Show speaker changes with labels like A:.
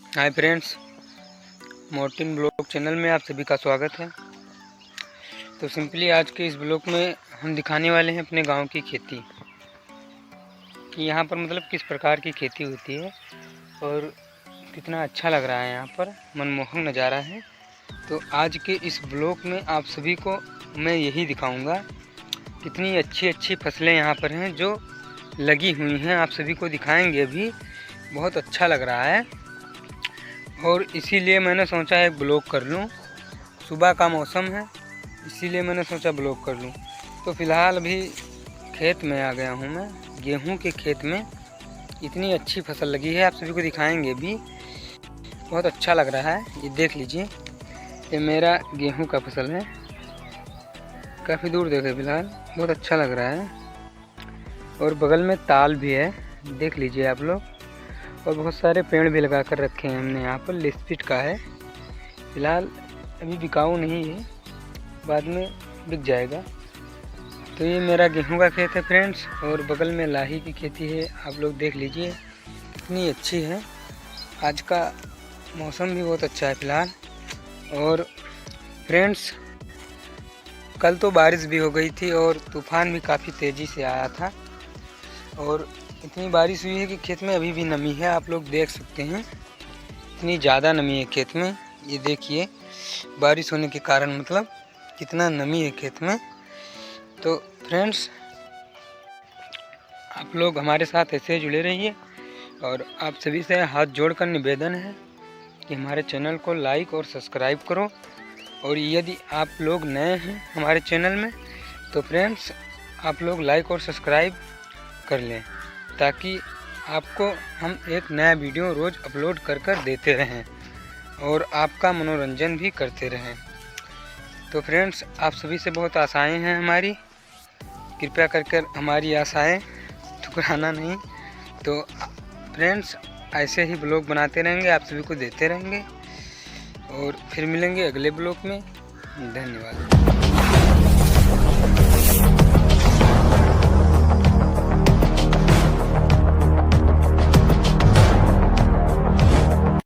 A: Hi friends, Mortein blog channel में आप सभी का स्वागत है। तो सिंपली आज के इस ब्लॉग में हम दिखाने वाले हैं अपने गांव की खेती कि यहाँ पर मतलब किस प्रकार की खेती होती है और कितना अच्छा लग रहा है। यहाँ पर मनमोहक नज़ारा है। तो आज के इस ब्लॉग में आप सभी को मैं यही दिखाऊंगा, कितनी अच्छी अच्छी फसलें यहाँ पर हैं जो लगी हुई हैं। आप सभी को दिखाएंगे भी, बहुत अच्छा लग रहा है और इसीलिए मैंने सोचा एक ब्लॉग कर लूँ। सुबह का मौसम है, इसीलिए मैंने सोचा ब्लॉग कर लूँ। तो फ़िलहाल अभी खेत में आ गया हूँ मैं, गेहूं के खेत में। इतनी अच्छी फसल लगी है, आप सभी को दिखाएंगे भी, बहुत अच्छा लग रहा है। ये देख लीजिए, ये मेरा गेहूं का फसल है। काफ़ी दूर देखे, फ़िलहाल बहुत अच्छा लग रहा है। और बगल में ताल भी है, देख लीजिए आप लोग। और बहुत सारे पेड़ भी लगा कर रखे हैं हमने यहाँ पर। लिस्पिट का है, फ़िलहाल अभी बिकाऊ नहीं है, बाद में बिक जाएगा। तो ये मेरा गेहूं का खेत है फ्रेंड्स, और बगल में लाही की खेती है। आप लोग देख लीजिए कितनी अच्छी है। आज का मौसम भी बहुत अच्छा है फ़िलहाल। और फ्रेंड्स, कल तो बारिश भी हो गई थी और तूफ़ान भी काफ़ी तेज़ी से आया था और इतनी बारिश हुई है कि खेत में अभी भी नमी है। आप लोग देख सकते हैं इतनी ज़्यादा नमी है खेत में। ये देखिए, बारिश होने के कारण मतलब कितना नमी है खेत में। तो फ्रेंड्स, आप लोग हमारे साथ ऐसे जुड़े रहिए और आप सभी से हाथ जोड़कर निवेदन है कि हमारे चैनल को लाइक और सब्सक्राइब करो। और यदि आप लोग नए हैं हमारे चैनल में तो फ्रेंड्स आप लोग लाइक और सब्सक्राइब कर लें, ताकि आपको हम एक नया वीडियो रोज़ अपलोड कर देते रहें और आपका मनोरंजन भी करते रहें। तो फ्रेंड्स, आप सभी से बहुत आशाएं हैं हमारी, कृपया कर हमारी आशाएं ठुकराना नहीं। तो फ्रेंड्स, ऐसे ही ब्लॉग बनाते रहेंगे, आप सभी को देते रहेंगे और फिर मिलेंगे अगले ब्लॉग में। धन्यवाद।